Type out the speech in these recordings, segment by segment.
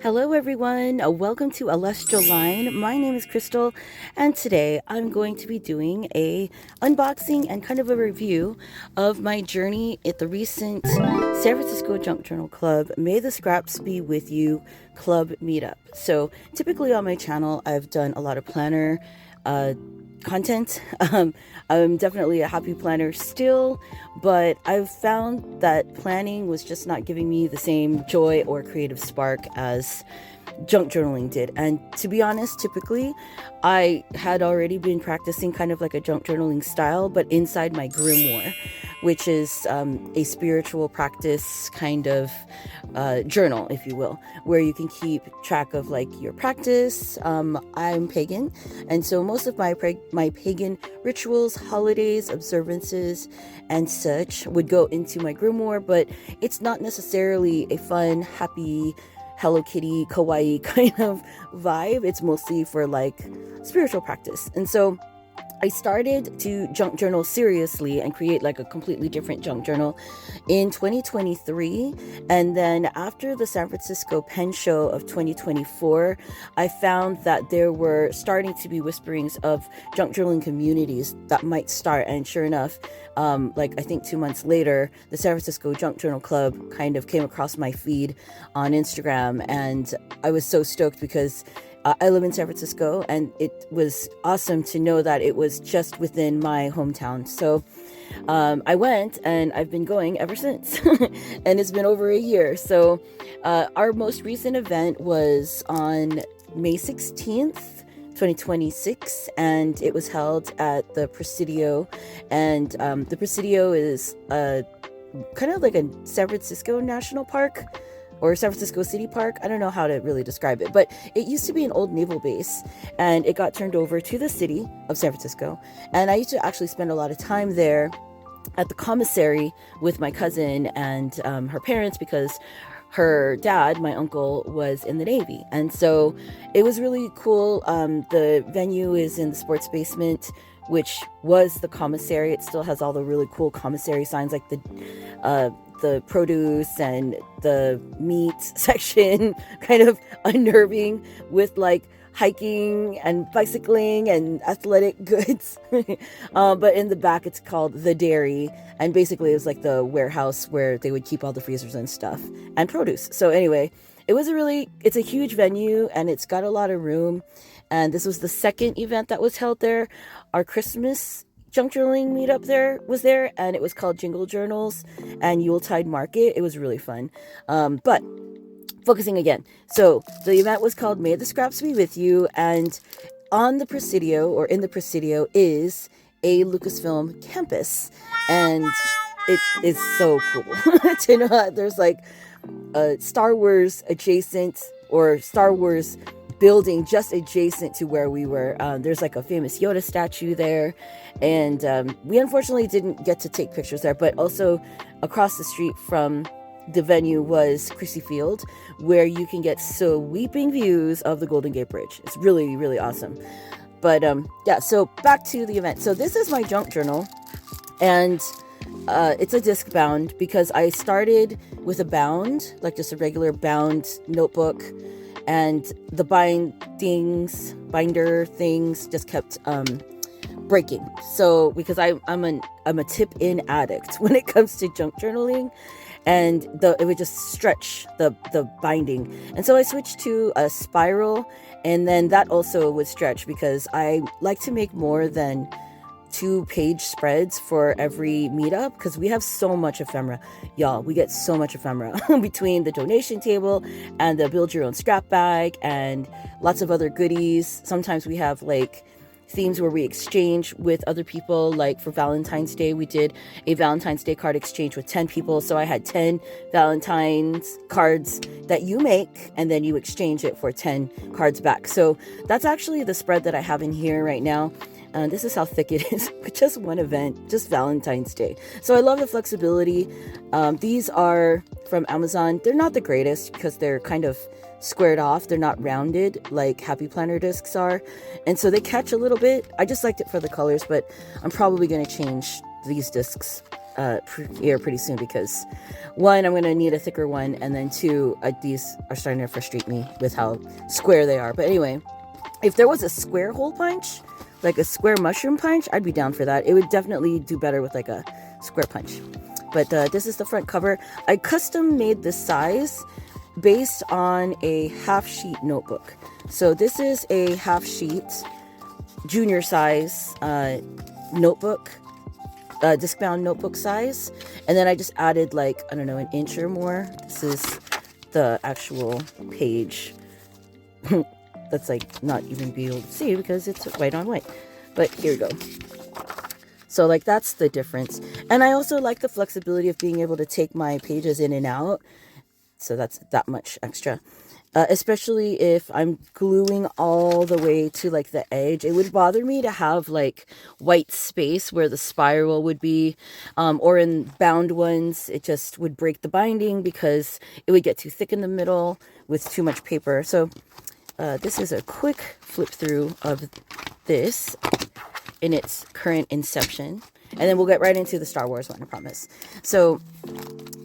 Hello everyone, welcome to Elestialline. My name is Crystal, and today I'm going to be doing a unboxing and kind of a review of my journey at the recent San Francisco Junk Journal Club May the Scraps Be With You Club meetup. So typically on my channel I've done a lot of planner content. I'm definitely a happy planner still, but I've found that planning was just not giving me the same joy or creative spark as junk journaling did. And to be honest, typically I had already been practicing kind of like a junk journaling style, but inside my Grimoire, which is a spiritual practice kind of journal, if you will, where you can keep track of like your practice. I'm pagan, and so most of my pagan rituals, holidays, observances, and such would go into my Grimoire, but it's not necessarily a fun, happy, Hello Kitty, kawaii kind of vibe. It's mostly for like spiritual practice. And so I started to junk journal seriously and create like a completely different junk journal in 2023. And then after the San Francisco Pen Show of 2024, I found that there were starting to be whisperings of junk journaling communities that might start. And sure enough, like I think 2 months later, the San Francisco Junk Journal Club kind of came across my feed on Instagram. And I was so stoked because I live in San Francisco, and it was awesome to know that it was just within my hometown. So I went, and I've been going ever since, and it's been over a year. So our most recent event was on May 16th, 2026, and it was held at the Presidio. And the Presidio is kind of like a San Francisco National Park, or San Francisco City Park. I don't know how to really describe it, but it used to be an old naval base, and it got turned over to the city of San Francisco. And I used to actually spend a lot of time there at the commissary with my cousin and her parents, because her dad, my uncle, was in the Navy. And so it was really cool. The venue is in the sports basement, which was the commissary. It still has all the really cool commissary signs, like the produce and the meat section, kind of unnerving, with like hiking and bicycling and athletic goods. But in the back, it's called the dairy. And basically it was like the warehouse where they would keep all the freezers and stuff and produce. So anyway, it's a huge venue, and it's got a lot of room. And this was the second event that was held there. Our Christmas junk journaling meetup was there, and it was called Jingle Journals and Yuletide Market. It was really fun. But focusing again, so the event was called May the Scraps Be With You, and on the Presidio, or in the Presidio, is a Lucasfilm campus, and it is so cool to know that there's like a Star Wars adjacent, or Star Wars building just adjacent to where we were. There's like a famous Yoda statue there, and we unfortunately didn't get to take pictures there, but also across the street from the venue was Chrissy Field, where you can get sweeping views of the Golden Gate Bridge. It's really, really awesome. But yeah, so back to the event. So this is my junk journal, and it's a disc bound, because I started with a bound, like just a regular bound notebook, and the binder things just kept breaking. So because I'm a tip-in addict when it comes to junk journaling, and it would just stretch the binding. And so I switched to a spiral, and then that also would stretch, because I like to make more than 2-page spreads for every meetup, because we have so much ephemera, y'all. We get so much ephemera between the donation table and the build your own scrap bag and lots of other goodies. Sometimes we have like themes where we exchange with other people. Like for Valentine's Day, we did a Valentine's Day card exchange with 10 people. So I had 10 Valentine's cards that you make, and then you exchange it for 10 cards back. So that's actually the spread that I have in here right now. This is how thick it is with just one event, just Valentine's Day. So I love the flexibility. These are from Amazon. They're not the greatest because they're kind of squared off. They're not rounded like Happy Planner discs are. And so they catch a little bit. I just liked it for the colors, but I'm probably going to change these discs here pretty soon, because one, I'm going to need a thicker one, and then two, these are starting to frustrate me with how square they are. But anyway, if there was a square hole punch, like a square mushroom punch, I'd be down for that. It would definitely do better with like a square punch. But this is the front cover. I custom made this size based on a half sheet notebook. So this is a half sheet junior size notebook, disc bound notebook size, and then I just added like, I don't know, an inch or more. This is the actual page. That's like not even be able to see because it's white on white, but here we go. So like that's the difference. And I also like the flexibility of being able to take my pages in and out, so that's that much extra. Especially if I'm gluing all the way to like the edge. It would bother me to have like white space where the spiral would be, or in bound ones, it just would break the binding because it would get too thick in the middle with too much paper. So this is a quick flip through of this in its current inception. And then we'll get right into the Star Wars one, I promise. So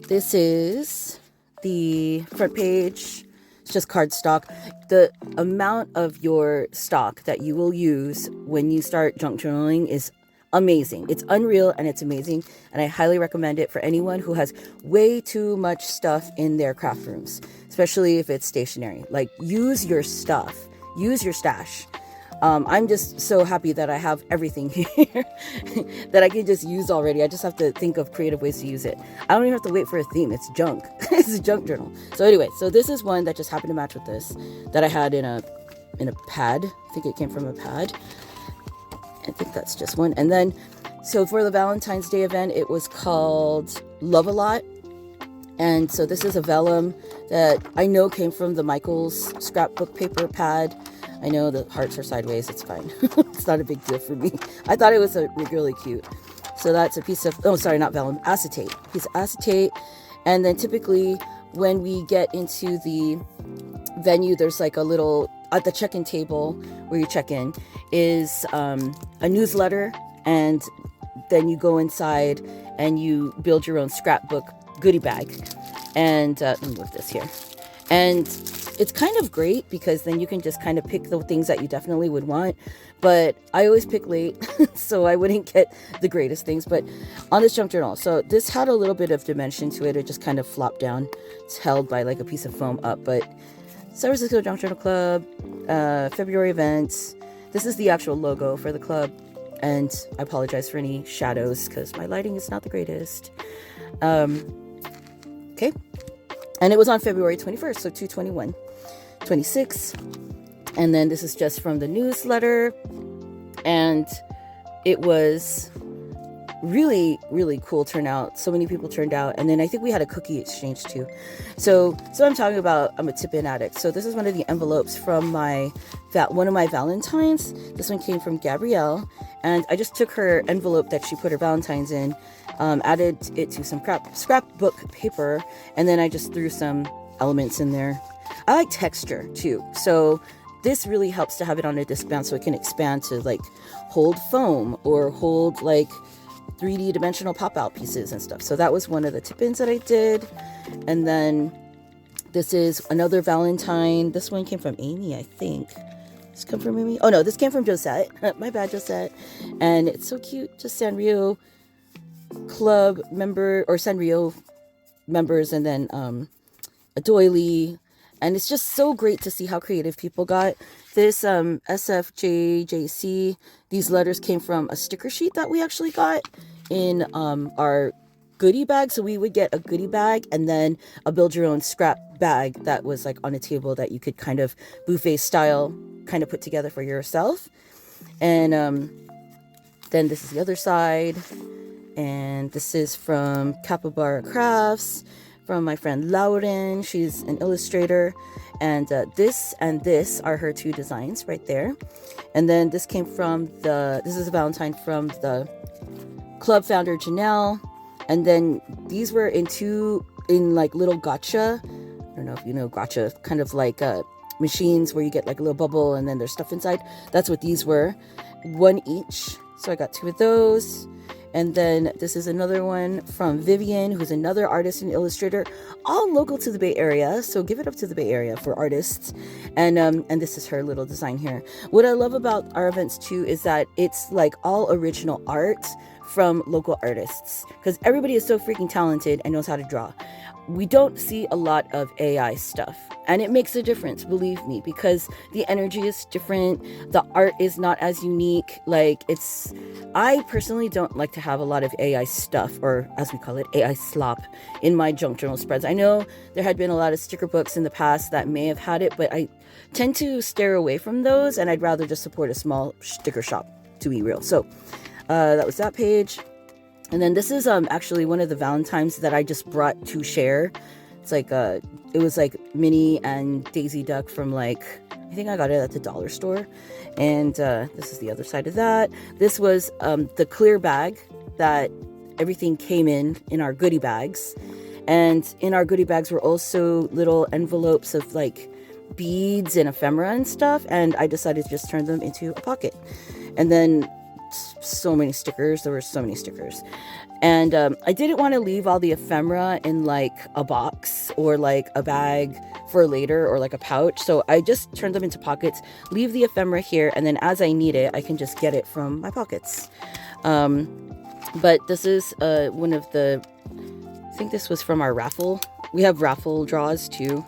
this is the front page. It's just cardstock. The amount of your stock that you will use when you start junk journaling is amazing. It's unreal and it's amazing. And I highly recommend it for anyone who has way too much stuff in their craft rooms, especially if it's stationery. Like, use your stuff, use your stash. I'm just so happy that I have everything here that I can just use already. I just have to think of creative ways to use it. I don't even have to wait for a theme. It's junk. It's a junk journal. So anyway, so this is one that just happened to match with this that I had in a pad. I think it came from a pad. I think that's just one. And then, so for the Valentine's Day event, it was called Love a Lot. And so this is a vellum that I know came from the Michaels scrapbook paper pad. I know the hearts are sideways. It's fine. It's not a big deal for me. I thought it was really cute. So that's a piece of, oh, sorry, not vellum, acetate. Piece of acetate. And then typically when we get into the venue, there's like a little, at the check-in table where you check in, is a newsletter. And then you go inside and you build your own scrapbook goodie bag. And let me move this here. And it's kind of great because then you can just kind of pick the things that you definitely would want. But I always pick late, so I wouldn't get the greatest things. But on this junk journal, so this had a little bit of dimension to it. It just kind of flopped down. It's held by like a piece of foam up. But San Francisco Junk Journal Club, February events. This is the actual logo for the club. And I apologize for any shadows because my lighting is not the greatest. Okay. And it was on February 21st, so 2/21, 26. And then this is just from the newsletter. And it was really, really cool turnout. So many people turned out. And then I think we had a cookie exchange too. So I'm talking about, I'm a tip-in addict. So this is one of the envelopes from one of my Valentines. This one came from Gabrielle. And I just took her envelope that she put her Valentines in, added it to some scrapbook paper, and then I just threw some elements in there. I like texture too, so this really helps to have it on a disc bound so it can expand to like hold foam or hold like 3D dimensional pop-out pieces and stuff. So that was one of the tip-ins that I did. And then this is another Valentine. This one came from Amy, I think. This come from Amy? Oh no, this came from Josette. My bad, Josette. And it's so cute. Just Sanrio club member or Sanrio members, and then a doily. And it's just so great to see how creative people got. This SFJJC, these letters came from a sticker sheet that we actually got in our goodie bag. So we would get a goodie bag and then a build your own scrap bag that was like on a table that you could kind of buffet style kind of put together for yourself. And then this is the other side. And this is from Capybara Crafts, from my friend Lauren. She's an illustrator. And this and this are her two designs right there. And then this came from this is a Valentine from the club founder Janelle. And then these were in like little gotcha. I don't know if you know gotcha, kind of like machines where you get like a little bubble and then there's stuff inside. That's what these were. One each. So I got two of those. And then this is another one from Vivian, who's another artist and illustrator, all local to the Bay Area. So give it up to the Bay Area for artists. And this is her little design here. What I love about our events too is that it's like all original art from local artists, because everybody is so freaking talented and knows how to draw. We don't see a lot of AI stuff, and it makes a difference, believe me, because the energy is different. The art is not as unique. Like, I personally don't like to have a lot of AI stuff, or as we call it, AI slop, in my junk journal spreads. I know there had been a lot of sticker books in the past that may have had it, but I tend to steer away from those, and I'd rather just support a small sticker shop, to be real. So that was that page. And then this is actually one of the Valentines that I just brought to share. It's like it was like Minnie and Daisy Duck from, like, I think I got it at the dollar store. And this is the other side of that. This was the clear bag that everything came in our goodie bags. And in our goodie bags were also little envelopes of like beads and ephemera and stuff. And I decided to just turn them into a pocket. And then so many stickers. There were so many stickers. And I didn't want to leave all the ephemera in like a box or like a bag for later, or like a pouch. So I just turned them into pockets, leave the ephemera here, and then as I need it, I can just get it from my pockets. But this is one of the, I think this was from our raffle. We have raffle draws too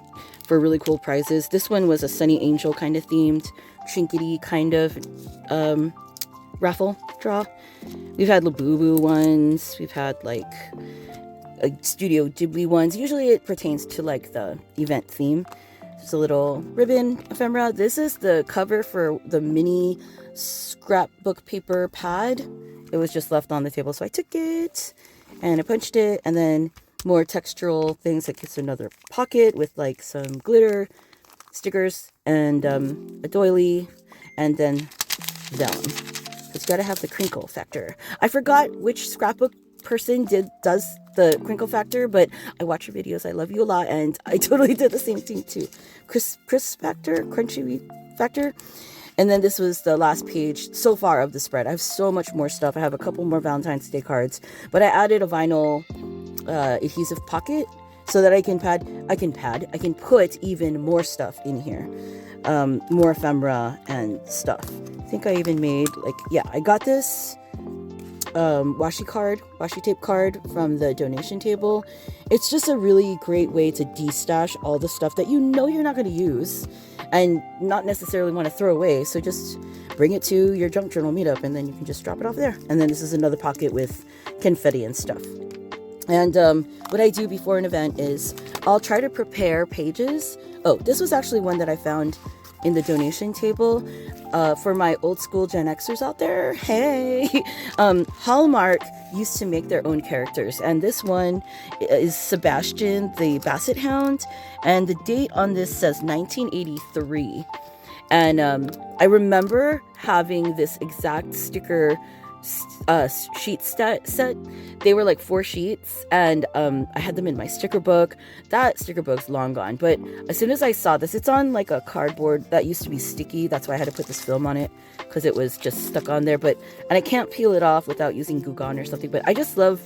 for really cool prizes. This one was a Sunny Angel kind of themed, trinkety kind of raffle draw. We've had Labubu ones. We've had like Studio Ghibli ones. Usually it pertains to like the event theme. There's a little ribbon ephemera. This is the cover for the mini scrapbook paper pad. It was just left on the table, so I took it and I punched it, and then more textural things. Like it's another pocket with like some glitter stickers and a doily, and then vellum. It's got to have the crinkle factor. I forgot which scrapbook person does the crinkle factor, but I watch your videos. I love you a lot, and I totally did the same thing too. Crisp factor, crunchy factor. And then this was the last page so far of the spread. I have so much more stuff. I have a couple more Valentine's Day cards, but I added a vinyl adhesive pocket so that I can put even more stuff in here. More ephemera and stuff. I think I even made I got this washi tape card from the donation table. It's just a really great way to destash all the stuff that you know you're not going to use and not necessarily want to throw away. So just bring it to your junk journal meetup, and then you can just drop it off there. And then this is another pocket with confetti and stuff. And what I do before an event is I'll try to prepare pages. Oh, this was actually one that I found in the donation table for my old school Gen Xers out there. Hey! Hallmark used to make their own characters, and this one is Sebastian the Basset Hound, and the date on this says 1983. And I remember having this exact sticker sheet set. They were like 4 sheets, and I had them in my sticker book. That sticker book's long gone, but as soon as I saw this, it's on like a cardboard that used to be sticky. That's why I had to put this film on it, because it was just stuck on there. And I can't peel it off without using Goo Gone or something. But I just love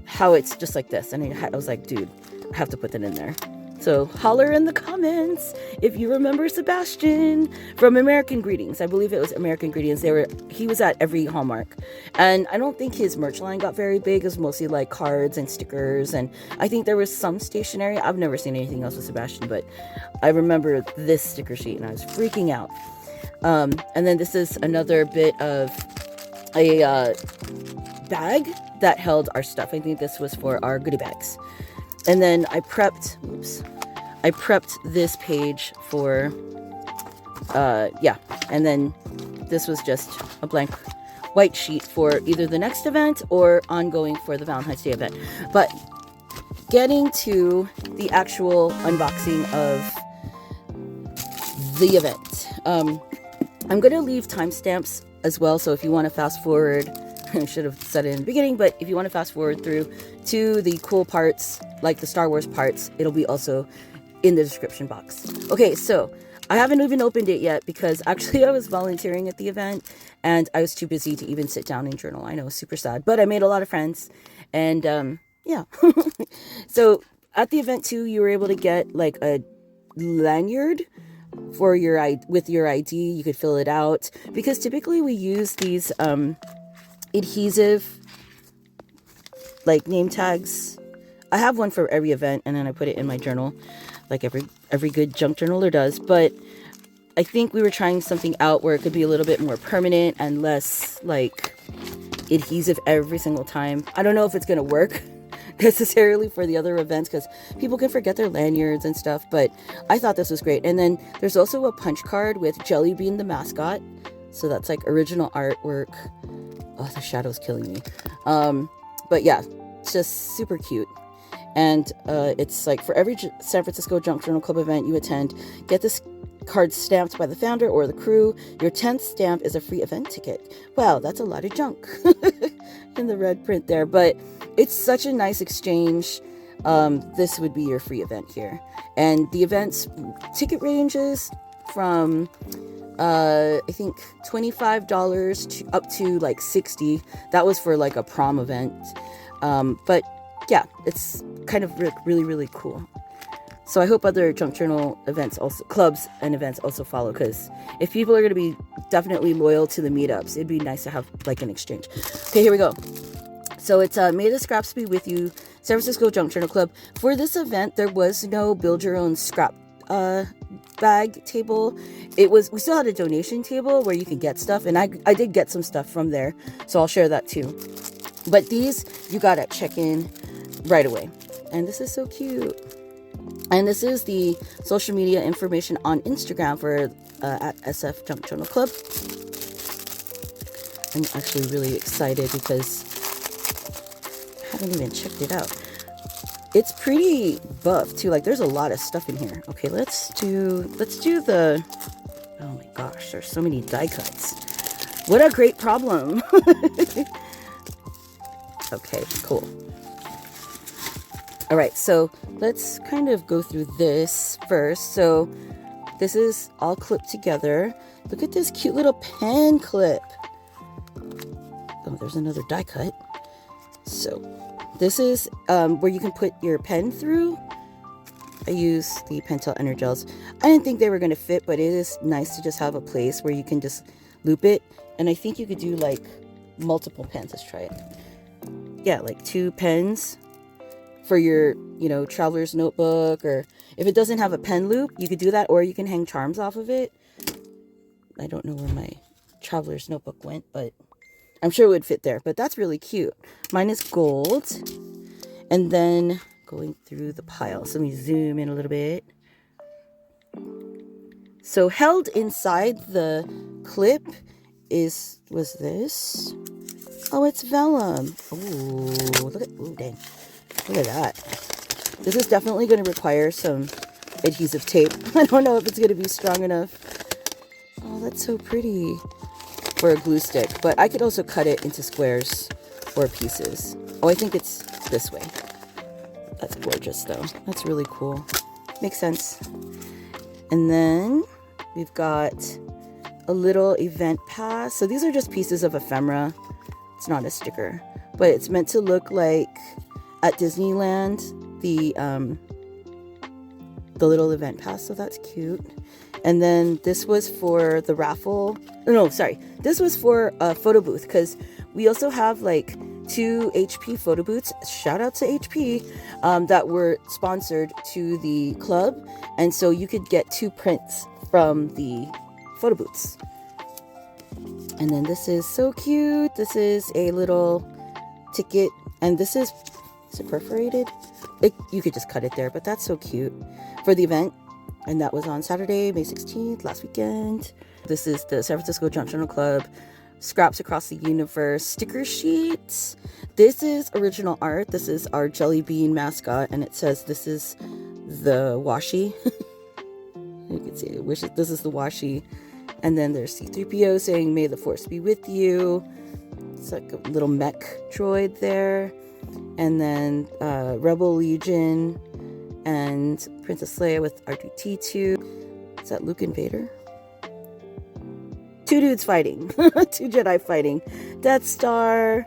how it's just like this, and I was like, dude, I have to put that in there. So holler in the comments if you remember Sebastian from American Greetings. I believe it was American Greetings. He was at every Hallmark. And I don't think his merch line got very big. It was mostly like cards and stickers. And I think there was some stationery. I've never seen anything else with Sebastian, but I remember this sticker sheet and I was freaking out. And then this is another bit of a bag that held our stuff. I think this was for our goodie bags. And then I prepped this page for, and then this was just a blank white sheet for either the next event or ongoing for the Valentine's Day event. But getting to the actual unboxing of the event, I'm going to leave timestamps as well. So if you want to fast forward, I should have said it in the beginning, but if you want to fast forward through to the cool parts, like the Star Wars parts, it'll be also in the description box. Okay, so I haven't even opened it yet because actually I was volunteering at the event and I was too busy to even sit down and journal. I know, super sad, but I made a lot of friends, and yeah. So at the event too, you were able to get like a lanyard for your with your ID. You could fill it out because typically we use these adhesive like name tags. I have one for every event, and then I put it in my journal, like every good junk journaler does. But I think we were trying something out where it could be a little bit more permanent and less like adhesive every single time. I don't know if it's gonna work necessarily for the other events because people can forget their lanyards and stuff, but I thought this was great. And then there's also a punch card with Jelly Bean the mascot, so that's like original artwork. Oh, the shadow's killing me. But yeah, it's just super cute. And it's like for every San Francisco Junk Journal Club event you attend, get this card stamped by the founder or the crew. Your 10th stamp is a free event ticket. Wow, that's a lot of junk in the red print there, but it's such a nice exchange. This would be your free event here. And the event's ticket ranges from I think $25 to up to like $60. That was for like a prom event. But yeah, it's kind of really, really cool. So I hope other junk journal events, also clubs and events, also follow, because if people are going to be definitely loyal to the meetups, it'd be nice to have like an exchange. Okay, here we go. So it's May the Scraps Be With You, San Francisco Junk Journal Club. For this event, there was no build your own scrap bag table. We still had a donation table where you can get stuff, and I did get some stuff from there, so I'll share that too. But these you got at check-in right away. And this is so cute. And this is the social media information on Instagram for at SF Junk Journal Club. I'm actually really excited because I haven't even checked it out. It's pretty buff too. Like there's a lot of stuff in here. Okay, let's do the, oh my gosh, there's so many die cuts. What a great problem. Okay, cool. All right, so let's kind of go through this first. So this is all clipped together. Look at this cute little pen clip. Oh, there's another die cut. So this is where you can put your pen through. I use the Pentel Energels. I didn't think they were going to fit, but it is nice to just have a place where you can just loop it. And I think you could do like multiple pens. Let's try it. Yeah, like 2 pens for your, traveler's notebook, or if it doesn't have a pen loop, you could do that, or you can hang charms off of it. I don't know where my traveler's notebook went, but I'm sure it would fit there. But that's really cute. Mine is gold. And then going through the pile. So let me zoom in a little bit. So held inside the clip was this. Oh, it's vellum. Oh, dang. Look at that. This is definitely going to require some adhesive tape. I don't know if it's going to be strong enough. Oh, that's so pretty for a glue stick. But I could also cut it into squares or pieces. Oh, I think it's this way. That's gorgeous, though. That's really cool. Makes sense. And then we've got a little event pass. So these are just pieces of ephemera. It's not a sticker, but it's meant to look like at Disneyland, the little event pass. So that's cute. And then this was for the raffle. No, sorry. This was for a photo booth, because we also have like 2 HP photo booths. Shout out to HP, that were sponsored to the club. And so you could get 2 prints from the photo booths. And then this is so cute. This is a little ticket, and this is it perforated? You could just cut it there, but that's so cute for the event. And that was on Saturday, May 16th, last weekend. This is the San Francisco Junk Journal Club Scraps Across the Universe sticker sheets. This is original art. This is our Jelly Bean mascot, and it says this is the washi. You can see it. This is the washi. And then there's C-3PO saying, "May the Force be with you." It's like a little mech droid there. And then Rebel Legion and Princess Leia with R2-D2. Is that Luke and Vader? Two dudes fighting. Two Jedi fighting. Death Star.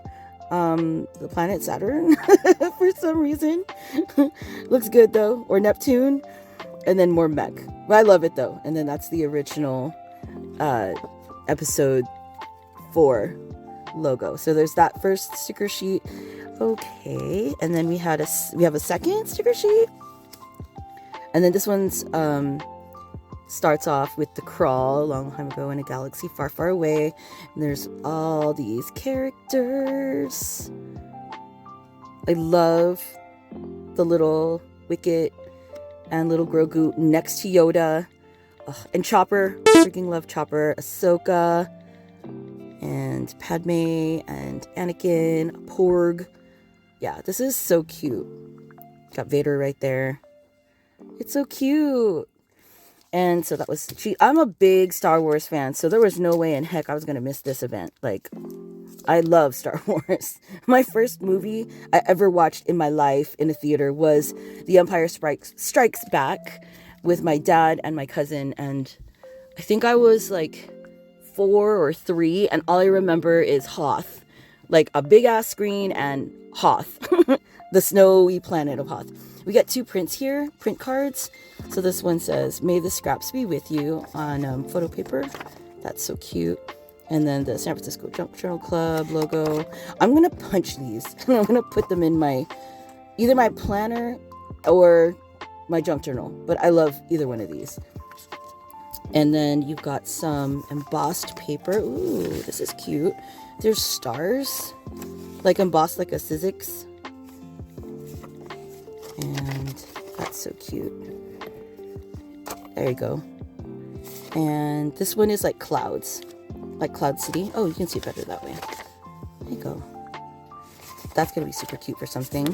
The planet Saturn for some reason. Looks good though. Or Neptune. And then more mech. But I love it though. And then that's the original episode 4 logo. So there's that first sticker sheet. Okay. And then we have a second sticker sheet. And then this one's starts off with the crawl, a long time ago in a galaxy far, far away. And there's all these characters. I love the little Wicket and little Grogu next to Yoda. Oh, and Chopper. Freaking love Chopper. Ahsoka. And Padme. And Anakin. Porg. Yeah, this is so cute. Got Vader right there. It's so cute. And so that was I'm a big Star Wars fan, so there was no way in heck I was gonna miss this event. Like, I love Star Wars. My first movie I ever watched in my life in a theater was The Empire Strikes Back with my dad and my cousin, and I think I was like 4 or 3, and all I remember is Hoth. Like a big ass screen and Hoth. The snowy planet of Hoth. We got 2 prints here, print cards. So this one says, "May the scraps be with you," on photo paper. That's so cute. And then the San Francisco Junk Journal Club logo. I'm going to punch these. I'm going to put them in either my planner or my junk journal. But I love either one of these. And then you've got some embossed paper. Ooh, this is cute. There's stars, like embossed like a Sizzix. And that's so cute. There you go. And this one is like clouds, like Cloud City. Oh, you can see it better that way. There you go. That's gonna be super cute for something.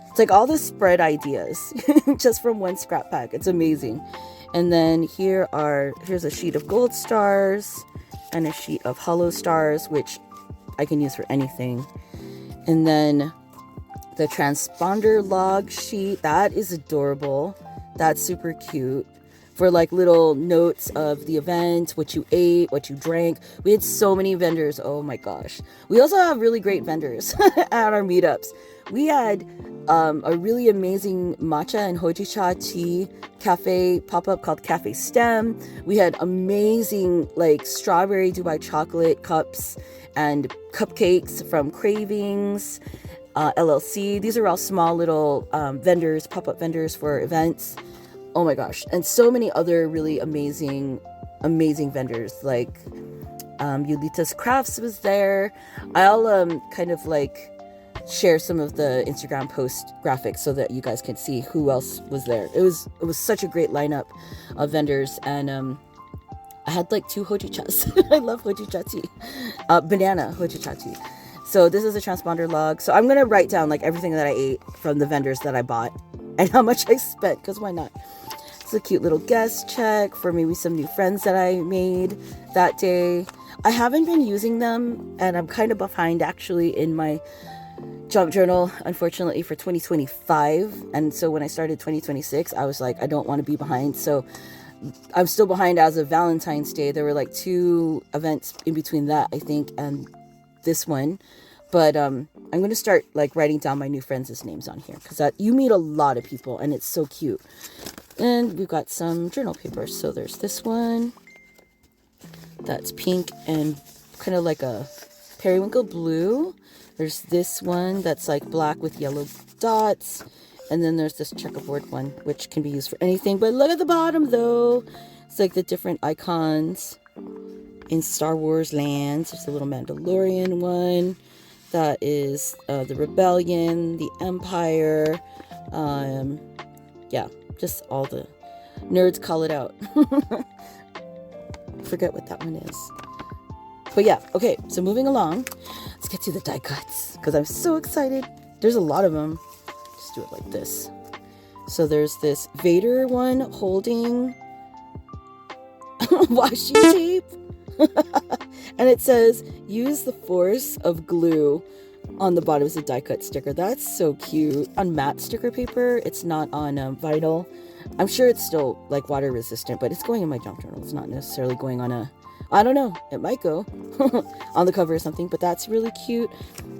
It's like all the spread ideas just from one scrap pack. It's amazing. And then here's a sheet of gold stars and a sheet of hollow stars, which I can use for anything. And then the transponder log sheet, that is adorable. That's super cute. For like little notes of the event, what you ate, what you drank. We had so many vendors. Oh my gosh. We also have really great vendors at our meetups. We had a really amazing matcha and hojicha tea cafe pop-up called Cafe STEM. We had amazing like strawberry Dubai chocolate cups and cupcakes from Cravings. LLC. These are all small little vendors, pop-up vendors for events. Oh my gosh. And so many other really amazing vendors, like Yulita's Crafts was there. I'll kind of like share some of the Instagram post graphics so that you guys can see who else was there. It was such a great lineup of vendors. And I had like 2 hojichas. I love hojicha tea. Banana hojicha tea. So this is a transponder log. So I'm going to write down like everything that I ate from the vendors that I bought and how much I spent, because why not? It's a cute little guest check for maybe some new friends that I made that day. I haven't been using them, and I'm kind of behind actually in my junk journal, unfortunately, for 2025. And so when I started 2026, I was like, I don't want to be behind. So I'm still behind as of Valentine's Day. There were like 2 events in between that, I think, and this one. But I'm going to start like writing down my new friends' names on here, because you meet a lot of people and it's so cute. And we've got some journal papers. So there's this one that's pink and kind of like a periwinkle blue. There's this one that's like black with yellow dots. And then there's this checkerboard one, which can be used for anything. But look at the bottom though. It's like the different icons in Star Wars lands. There's a little Mandalorian one. That is the Rebellion, the Empire. Yeah, just all the nerds call it out. Forget what that one is. But yeah, okay, so moving along. Let's get to the die cuts, because I'm so excited. There's a lot of them. Just do it like this. So there's this Vader one holding washi tape. And it says, use the force of glue on the bottom. Is a die cut sticker. That's so cute. On matte sticker paper. It's not on vinyl. I'm sure it's still like water resistant, but it's going in my junk journal. It's not necessarily going on a, I don't know, it might go on the cover or something, but that's really cute.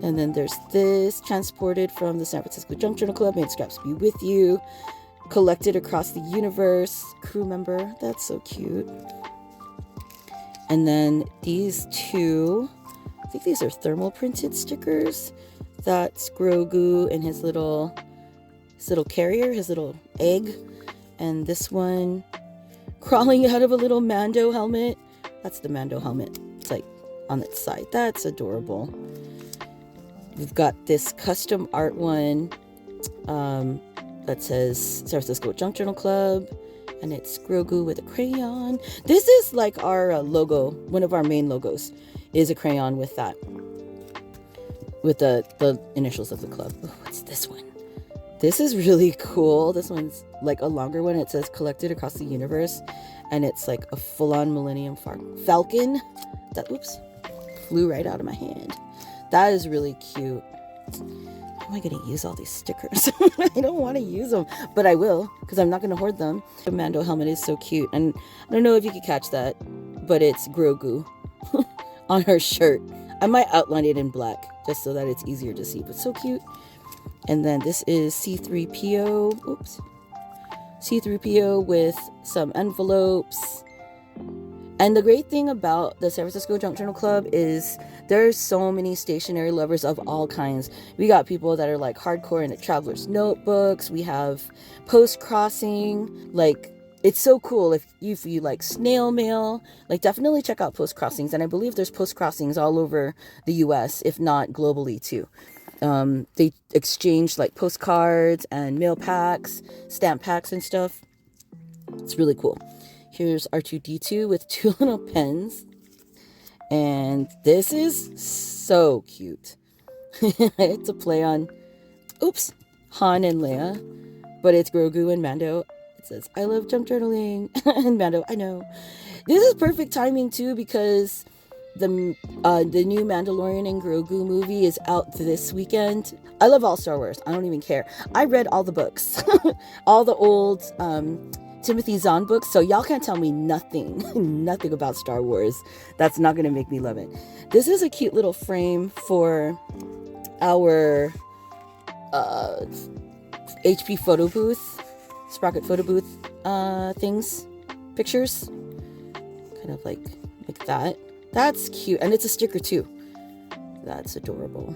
And then there's this, transported from the San Francisco Junk Journal Club, made scraps be with you, collected across the universe, crew member. That's so cute. And then these two, I think these are thermal printed stickers. That's Grogu and his little carrier, his little egg. And this one, crawling out of a little Mando helmet. That's the Mando helmet. It's like on its side. That's adorable. We've got this custom art one that says San Francisco Junk Journal Club. And it's Grogu with a crayon. This is like our logo. One of our main logos is a crayon with that. With the initials of the club. Oh, what's this one? This is really cool. This one's like a longer one. It says collected across the universe. And it's like a full-on Millennium Falcon. That, oops, flew right out of my hand. That is really cute. How am I going to use all these stickers? I don't want to use them, but I will, because I'm not going to hoard them. The Mando helmet is so cute. And I don't know if you could catch that, but it's Grogu on her shirt. I might outline it in black just so that it's easier to see, but so cute. And then this is C3PO. Oops. C3PO with some envelopes. And the great thing about the San Francisco Junk Journal Club is there's so many stationery lovers of all kinds. We got people that are like hardcore into traveler's notebooks. We have post crossing. Like, it's so cool if you like snail mail. Like, definitely check out post crossings. And I believe there's post crossings all over the US, if not globally too. They exchange like postcards and mail packs, stamp packs and stuff. It's really cool. Here's R2-D2 with two little pens. And this is so cute. It's a play on, oops, Han and Leia. But it's Grogu and Mando. It says, I love junk journaling. And Mando, I know. This is perfect timing too, because the new Mandalorian and Grogu movie is out this weekend. I love all Star Wars. I don't even care. I read all the books. All the old Timothy Zahn books, so y'all can't tell me nothing about Star Wars. That's not going to make me love it. This is a cute little frame for our HP photo booth, Sprocket photo booth pictures. Kind of like that. That's cute, and it's a sticker too. That's adorable.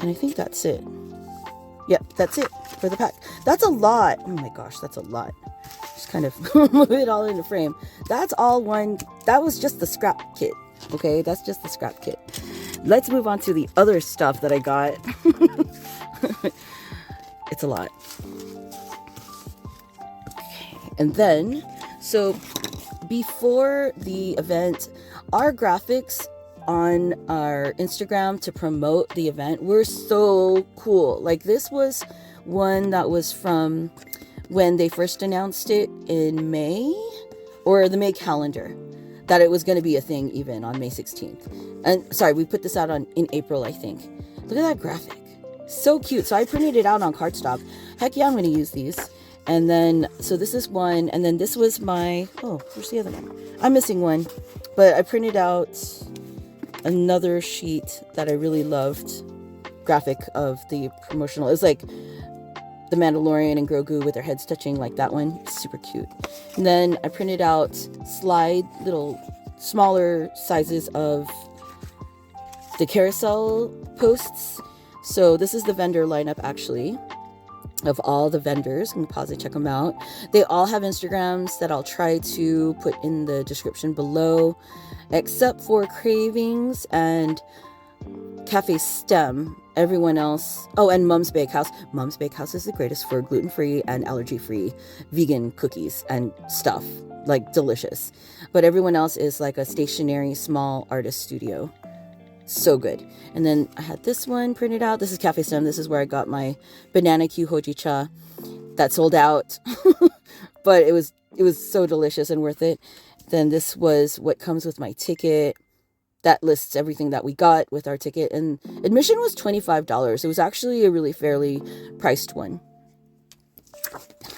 And I think that's it. Yep, that's it for the pack. That's a lot. Oh my gosh, that's a lot. Just kind of move it all in the frame. That's all one. That was just the scrap kit. Okay, that's just the scrap kit. Let's move on to the other stuff that I got. It's a lot. Okay, and then, so before the event, our graphics on our Instagram to promote the event were so cool. Like, this was one that was from when they first announced it in May, or the May calendar, that it was going to be a thing even on May 16th. And sorry, we put this out in April, I think. Look at that graphic. So cute. So I printed it out on cardstock. Heck yeah, I'm going to use these. And then, so this is one, and then this was my, oh, where's the other one? I'm missing one, but I printed out another sheet that I really loved, graphic of the promotional. It was like the Mandalorian and Grogu with their heads touching, like that one. It's super cute. And then I printed out little smaller sizes of the carousel posts. So this is the vendor lineup actually of all the vendors. You can pause and check them out. They all have Instagrams that I'll try to put in the description below, except for Cravings and Cafe Stem. Everyone else, oh, and Mom's Bakehouse. Mom's Bakehouse is the greatest for gluten-free and allergy-free vegan cookies and stuff, like delicious. But everyone else is like a stationary small artist studio. So good. And then I had this one printed out. This is Cafe Stem. This is where I got my banana Q hojicha that sold out. But it was so delicious and worth it. Then this was what comes with my ticket. That lists everything that we got with our ticket. And admission was $25. It was actually a really fairly priced one.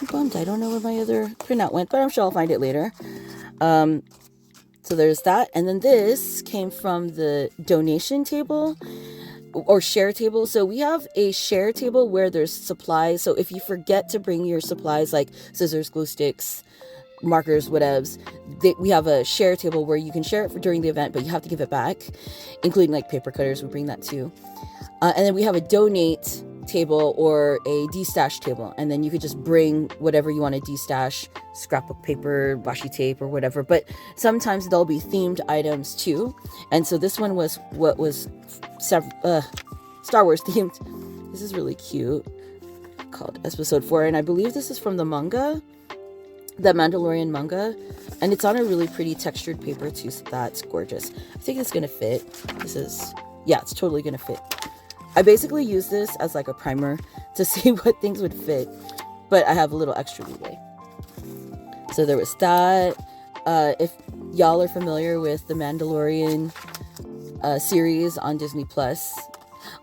I'm bummed. I don't know where my other printout went, but I'm sure I'll find it later. So there's that. And then this came from the donation table or share table. So we have a share table where there's supplies. So if you forget to bring your supplies like scissors, glue sticks, markers, whatevs, we have a share table where you can share it for during the event, but you have to give it back, including like paper cutters. We bring that too. And then we have a donate table or a destash table, and then you could just bring whatever you want to destash, scrapbook paper, washi tape, or whatever. But sometimes there'll be themed items too, and so this one was what was Star Wars themed. This is really cute, called Episode 4, and I believe this is from the manga, the Mandalorian manga, and it's on a really pretty textured paper too, so that's gorgeous. I think it's gonna fit. It's totally gonna fit. I basically use this as like a primer to see what things would fit, but I have a little extra leeway. So there was that. If y'all are familiar with the Mandalorian series on Disney Plus,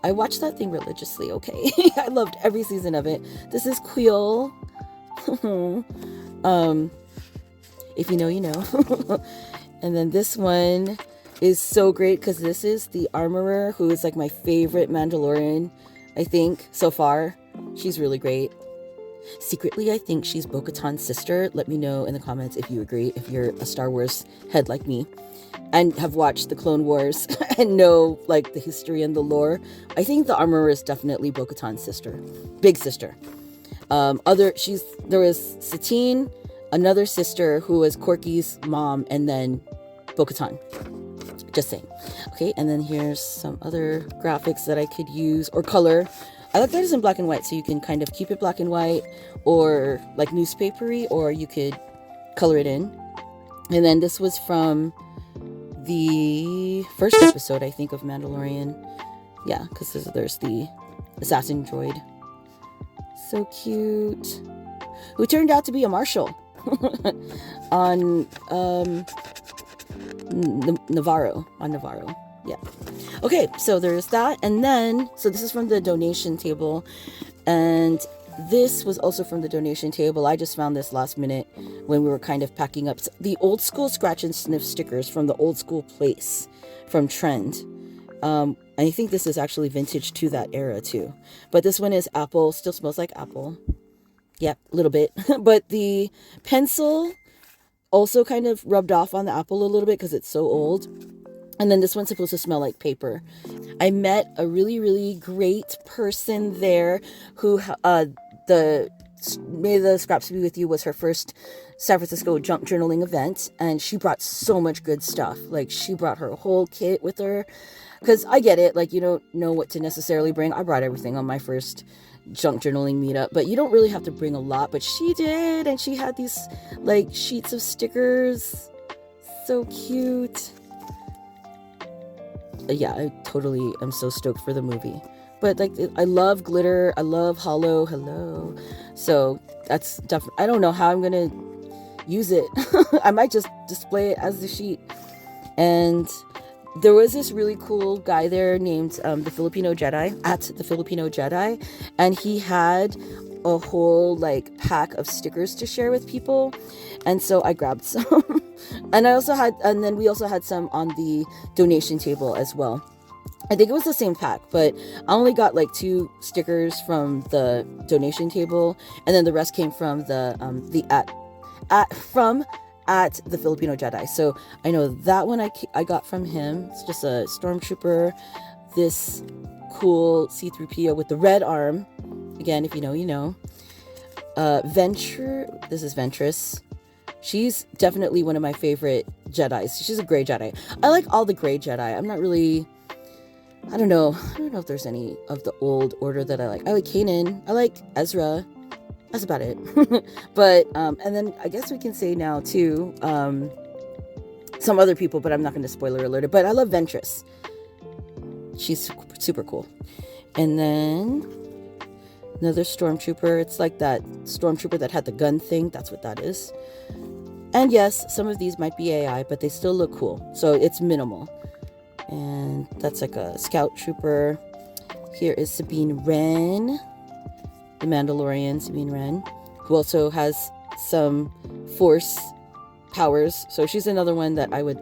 I watched that thing religiously, okay? I loved every season of it. This is Quill. If you know, you know. And then this one is so great because this is the armorer, who is like my favorite Mandalorian, I think, so far. She's really great. Secretly, I think she's Bo-Katan's sister. Let me know in the comments if you agree, if you're a Star Wars head like me and have watched the Clone Wars and know like the history and the lore. I think the armorer is definitely Bo-Katan's sister, big sister. There was Satine, another sister who was Corky's mom, and then Bo-Katan. Just saying. Okay, and then here's some other graphics that I could use, or color. I like that it's in black and white, so you can kind of keep it black and white, or like newspapery, or you could color it in. And then this was from the first episode, I think, of Mandalorian. Yeah, because there's the assassin droid. So cute. Who turned out to be a marshal on Navarro. Yeah. Okay, so there's that. And then, so this is from the donation table. And this was also from the donation table. I just found this last minute when we were kind of packing up the old school scratch and sniff stickers from the old school place from Trend. I think this is actually vintage to that era too. But this one is apple, still smells like apple. Yep, a little bit. But the pencil also kind of rubbed off on the apple a little bit because it's so old. And then this one's supposed to smell like paper. I met a really, really great person there who, May the Scraps Be With You was her first San Francisco junk journaling event. And she brought so much good stuff. Like, she brought her whole kit with her. Because I get it, like, you don't know what to necessarily bring. I brought everything on my first junk journaling meetup, but you don't really have to bring a lot. But she did, and she had these, like, sheets of stickers. So cute. Yeah, I totally am so stoked for the movie. But, like, I love glitter. I love hollow. Hello. So, that's definitely... I don't know how I'm going to use it. I might just display it as the sheet. And... there was this really cool guy there named the Filipino Jedi, at the Filipino Jedi, and he had a whole like pack of stickers to share with people, and so I grabbed some. And then we also had some on the donation table as well. I think it was the same pack, but I only got like 2 stickers from the donation table, and then the rest came from at the Filipino Jedi. So I know that one I got from him. It's just a stormtrooper, this cool C-3PO with the red arm. Again, if you know, you know. This is Ventress. She's definitely one of my favorite Jedis. She's a gray Jedi. I like all the gray Jedi. I'm not really... I don't know if there's any of the old order that I like. I like Kanan. I like Ezra. That's about it. But, and then I guess we can say now too, some other people, but I'm not going to spoiler alert it, but I love Ventress. She's super cool. And then another stormtrooper. It's like that stormtrooper that had the gun thing. That's what that is. And yes, some of these might be AI, but they still look cool. So it's minimal. And that's like a scout trooper. Here is Sabine Wren. The Mandalorian, Sabine Wren. who also has some force powers. So she's another one that I would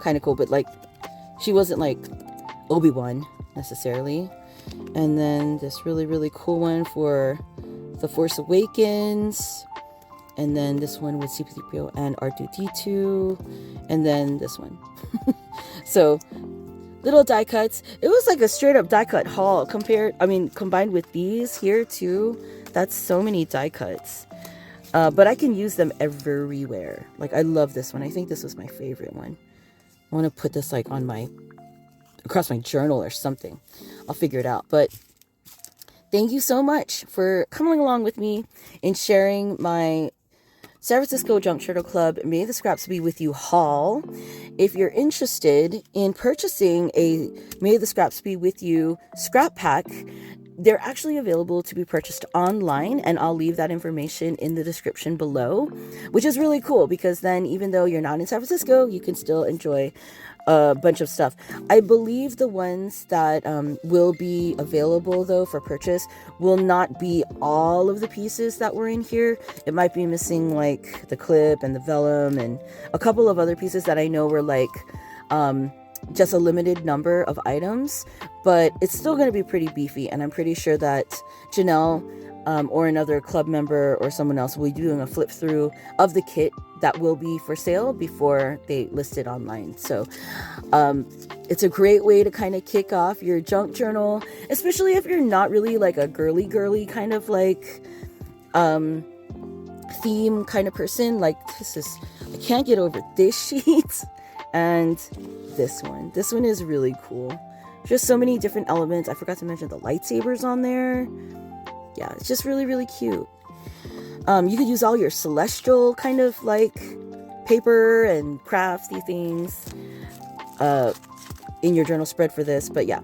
kind of cool, but like she wasn't like Obi-Wan necessarily. And then this really, really cool one for The Force Awakens. And then this one with C-3PO and R2-D2. And then this one. So little die cuts. It was like a straight up die cut haul combined with these here too. That's so many die cuts. But I can use them everywhere. Like, I love this one. I think this was my favorite one. I want to put this like on across my journal or something. I'll figure it out. But thank you so much for coming along with me in sharing my San Francisco Junk Journal Club May the Scraps Be With You haul. If you're interested in purchasing a May the Scraps Be With You scrap pack, they're actually available to be purchased online, and I'll leave that information in the description below, which is really cool because then even though you're not in San Francisco, you can still enjoy a bunch of stuff. I believe the ones that will be available though for purchase will not be all of the pieces that were in here. It might be missing like the clip and the vellum and a couple of other pieces that I know were like just a limited number of items, but it's still going to be pretty beefy, and I'm pretty sure that Janelle or another club member or someone else will be doing a flip through of the kit that will be for sale before they list it online. So it's a great way to kind of kick off your junk journal, especially if you're not really like a girly kind of like theme kind of person. Like I can't get over this sheet and this one is really cool. Just so many different elements. I forgot to mention the lightsabers on there. Yeah, it's just really, really cute. You could use all your celestial kind of like paper and crafty things in your journal spread for this. But yeah,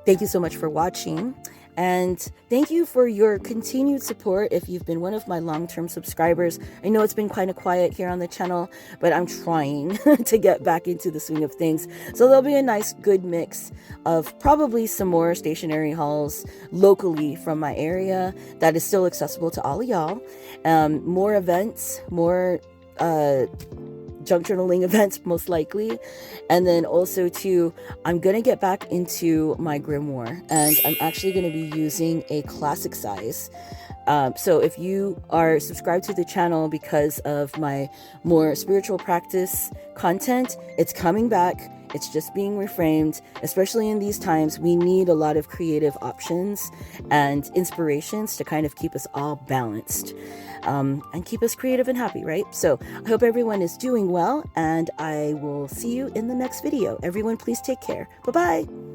thank you so much for watching. And thank you for your continued support if you've been one of my long-term subscribers. I know it's been kind of quiet here on the channel, but I'm trying to get back into the swing of things. So there'll be a nice, good mix of probably some more stationery hauls locally from my area that is still accessible to all of y'all. More events, more junk journaling events most likely, and then also too I'm gonna get back into my grimoire, and I'm actually going to be using a classic size. So if you are subscribed to the channel because of my more spiritual practice content, it's coming back. It's just being reframed. Especially in these times, we need a lot of creative options and inspirations to kind of keep us all balanced and keep us creative and happy, right? So I hope everyone is doing well, and I will see you in the next video. Everyone, please take care. Bye-bye.